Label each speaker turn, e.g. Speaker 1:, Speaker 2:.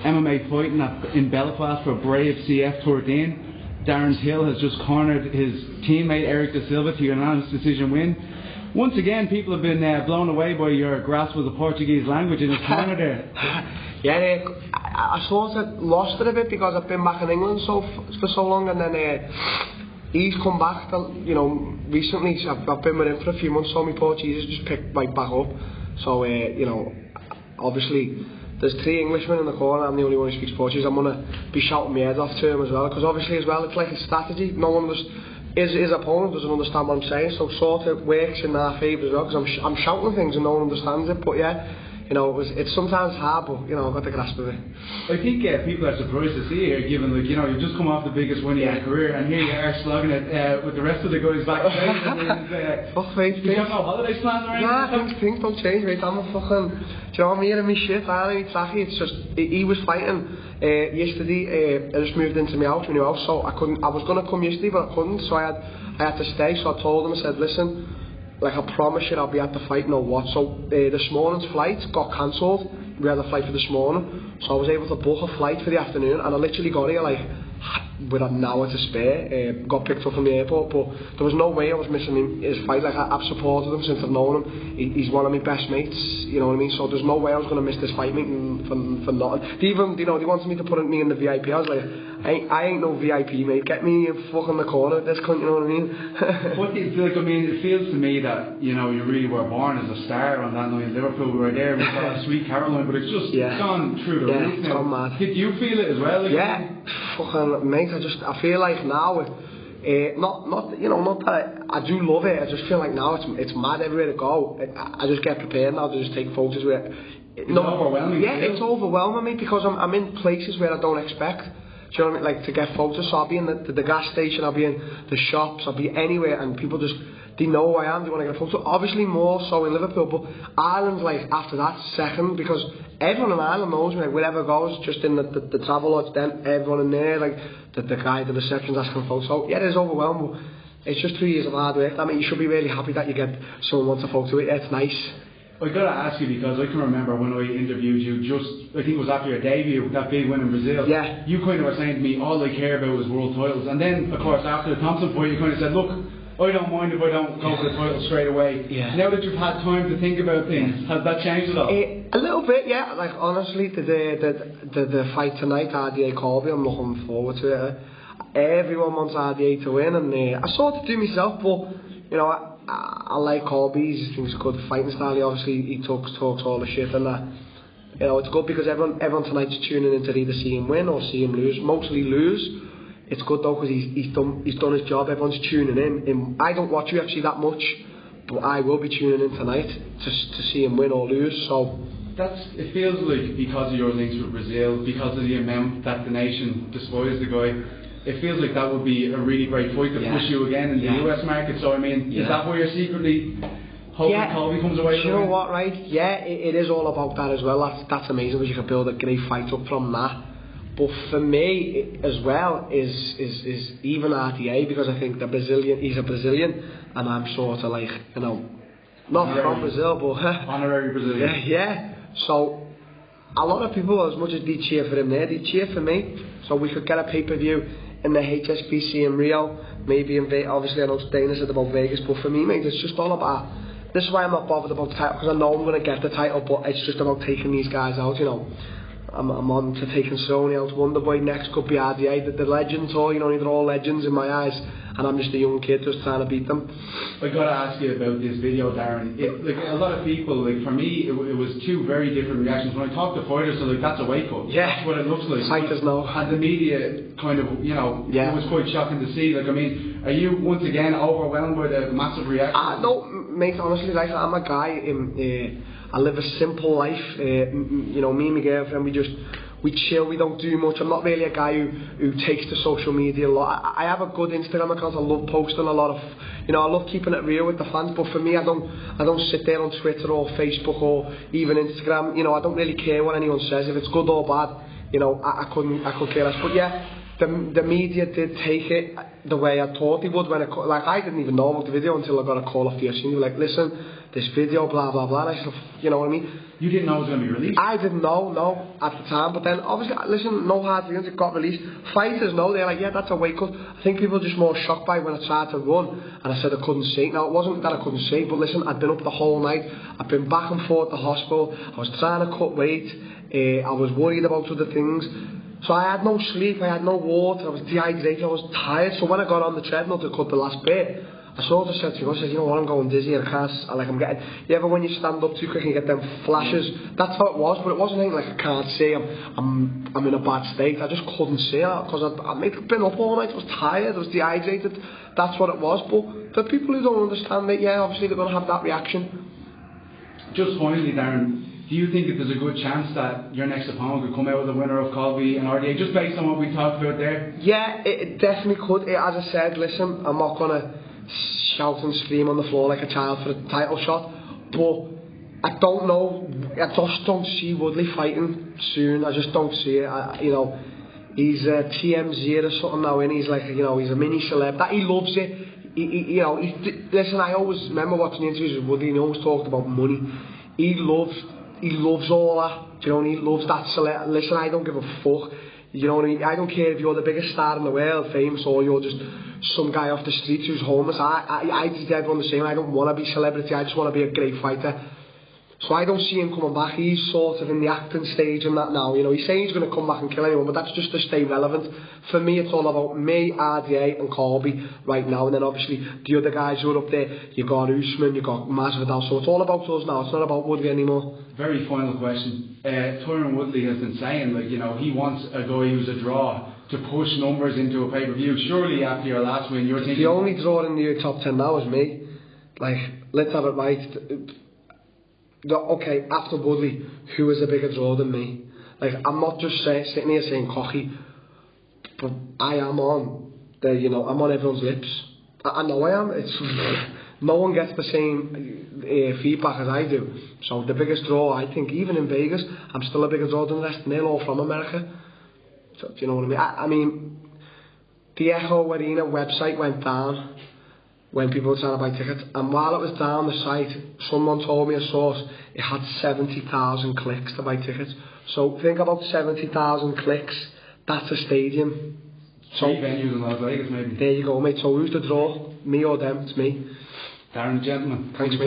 Speaker 1: MMA fighting in Belfast for Brave CF13. Darren Till has just cornered his teammate Eric Da Silva to a unanimous decision win. Once again, people have been blown away by your grasp of the Portuguese language in his corner there.
Speaker 2: Yeah, I sort of lost it a bit because I've been back in England for so long, and then he's come back, you know, recently. I've been with him for a few months, so my Portuguese has just picked right back up. So, you know, obviously, there's 3 Englishmen in the corner, I'm the only one who speaks Portuguese. I'm going to be shouting my head off to him as well, because obviously as well, it's like a strategy. No one his opponent doesn't understand what I'm saying, so sort of works in our favour as well, because I'm shouting things and no one understands it. But yeah, you know, it's sometimes hard, but you know, I've got the grasp of it.
Speaker 1: I think people are surprised to see you here, given, like, you know, you've just come off the biggest win of your career, and here you are slugging it with the rest of the guys backstage.
Speaker 2: Fuck mate,
Speaker 1: you have no holidays planned or anything?
Speaker 2: Nah, things don't change, mate. I'm a fucking, do you know, me and me shit, I ain't tacky. It's just, he was fighting yesterday. I just moved into my house, so I was going to come yesterday, but I couldn't, so I had to stay. So I told him, I said, listen, like, I promise you I'll be at the fight, no what. So this morning's flight got cancelled. We had a flight for this morning, so I was able to book a flight for the afternoon, and I literally got here like with an hour to spare. Got picked up from the airport, but there was no way I was missing his fight. Like, I've supported him since I've known him. He's one of my best mates, you know what I mean? So there's no way I was going to miss this fight meeting for nothing. They even, you know, they wanted me to put me in the VIP. I was like, I ain't no VIP, mate. Get me in fucking the corner at this cunt, you know what I mean?
Speaker 1: What do you feel like? I mean, it feels to me that, you know, you really were born as a star on that night in Liverpool. We were there, we saw Sweet Caroline, but it's just gone through the roof now.
Speaker 2: Mad.
Speaker 1: Did you feel it as well? Like,
Speaker 2: yeah, fucking mate. I feel like now, not that I do love it. I just feel like now it's mad everywhere to go. I just get prepared now to just take photos with it.
Speaker 1: It's overwhelming.
Speaker 2: Yeah, it's overwhelming me because I'm in places where I don't expect. Do you know what I mean? Like, to get photos. So I'll be in the gas station, I'll be in the shops, I'll be anywhere, and people just, they know who I am, they want to get a photo. Obviously more so in Liverpool, but Ireland's like after that second, because everyone in Ireland knows me. Like, wherever goes, just in the travel lodge, then everyone in there, like the guy at the reception's asking for photos. So yeah, it's overwhelming, but it's just 3 years of hard work. I mean, you should be really happy that you get someone wants a photo with you. It's nice.
Speaker 1: I got to ask you, because I can remember when I interviewed you, I think it was after your debut, that big win in Brazil.
Speaker 2: Yeah.
Speaker 1: You kind of were saying to me, all I care about is world titles. And then, of course, after the Thompson fight, you kind of said, look, I don't mind if I don't go for the title straight away. Yeah. Now that you've had time to think about things, has that changed at all?
Speaker 2: A little bit, yeah. Like, honestly, the fight tonight, RDA Colby, I'm looking forward to it. Everyone wants RDA to win, and I sort of do myself, but, you know, I like Colby. He thinks he's a good fighting style. He talks all the shit and that. You know, it's good because everyone tonight's tuning in to either see him win or see him lose. Mostly lose. It's good though because he's done his job. Everyone's tuning in. I don't watch UFC that much, but I will be tuning in tonight to see him win or lose. So
Speaker 1: it feels like, because of your links with Brazil, because of the amount that the nation despises the guy, it feels like that would be a really great fight to push you again in the US market. So I mean, is that why you're secretly hoping Colby comes away with it?
Speaker 2: You know what, right? Yeah, it is all about that as well. That's amazing because you can build a great fight up from that. But for me as well is even RDA, because I think he's a Brilliant, and I'm sort of like, you know, not from Brazil, but
Speaker 1: honorary Brazilian.
Speaker 2: Yeah. So a lot of people, as much as they cheer for him there, they cheer for me. So we could get a pay-per-view in the HSBC in Rio, maybe in Vegas. Obviously I know Dana said about Vegas, but for me, mate, it's just all about, this is why I'm not bothered about the title, because I know I'm going to get the title, but it's just about taking these guys out, you know. I'm on to taking Sony out, Wonderboy, next could be RDA, the legends, you know, they're all legends in my eyes, and I'm just a young kid just trying to beat them.
Speaker 1: I got to ask you about this video, Darren. Like, a lot of people, like, for me, it was 2 very different reactions. When I talk to fighters, so like, that's a wake up.
Speaker 2: Yeah.
Speaker 1: That's what it looks like.
Speaker 2: Fighters know.
Speaker 1: And the media kind of, you know, it was quite shocking to see. Like, I mean, are you once again overwhelmed by the massive reaction?
Speaker 2: No, mate, honestly, like, I'm a guy, I live a simple life. You know, me and my girlfriend, we chill, we don't do much. I'm not really a guy who takes to social media a lot. I have a good Instagram account. I love posting a lot of, you know, I love keeping it real with the fans. But for me, I don't sit there on Twitter or Facebook or even Instagram. You know, I don't really care what anyone says. If it's good or bad, you know, I couldn't care less. But yeah, the media did take it the way I thought they would when I didn't even know about the video until I got a call off the UFC. They were like, listen, this video, blah blah blah. And I said, you know what I mean?
Speaker 1: You didn't know it was going to be released?
Speaker 2: I didn't know, no, at the time. But then, obviously, listen, no hard feelings, it got released. Fighters know, they're like, yeah, that's a weight cut. I think people were just more shocked by when I tried to run and I said I couldn't see. Now, it wasn't that I couldn't see, but listen, I'd been up the whole night. I'd been back and forth to the hospital. I was trying to cut weight. I was worried about other things. So I had no sleep, I had no water, I was dehydrated, I was tired. So when I got on the treadmill to cut the last bit, I sort of said to him, I said, you know what, I'm going dizzy and I can't, I'm getting, you ever when you stand up too quick and you get them flashes, that's how it was, but it wasn't anything like I can't see, I'm in a bad state, I just couldn't see it, because I'd been up all night, I was tired, I was dehydrated, that's what it was. But for people who don't understand it, yeah, obviously they're going to have that reaction. Just finally, Darren, do you think that there's a good chance that your next opponent could come out with a winner of Colby and RDA, just based on what we talked about there? Yeah, it definitely could. As I said, listen, I'm not going to shout and scream on the floor like a child for a title shot, but I don't know, I just don't see Woodley fighting soon. I just don't see it. You know, he's a TMZ or something now, and he's like, you know, he's a mini celeb. That he loves it. You know, listen, I always remember watching the interviews with Woodley, and he always talked about money. He loves all that. Do you know what I mean? He loves that celeb. Listen, I don't give a fuck. You know what I mean? I don't care if you're the biggest star in the world, famous, or you're just some guy off the streets who's homeless. I just everyone the same. I don't want to be celebrity. I just want to be a great fighter. So I don't see him coming back. He's sort of in the acting stage and that now. You know, he's saying he's going to come back and kill anyone, but that's just to stay relevant. For me, it's all about me, RDA, and Colby right now. And then obviously the other guys who are up there. You got Usman, you got Masvidal. So it's all about us now. It's not about Woodley anymore. Very final question. Tyron Woodley has been saying, like, you know, he wants a guy who's a draw to push numbers into a pay-per-view. Surely after your last win, you're thinking... The only draw in the top 10 now is me. Like, let's have it right. Okay, after Woodley, who is a bigger draw than me? Like, I'm not just sitting here saying cocky, but I am on the, you know, I'm on everyone's lips. I know I am. It's no one gets the same feedback as I do. So the biggest draw, I think, even in Vegas, I'm still a bigger draw than the rest. And they're all from America. So, do you know what I mean? I mean, the Echo Arena website went down when people were trying to buy tickets, and while it was down the site, someone told me a source, it had 70,000 clicks to buy tickets. So think about 70,000 clicks, that's a stadium. So, 3 venues in Las Vegas maybe. There you go, mate. So who's the draw? Me or them? It's me. Darren, gentlemen. Thanks, mate.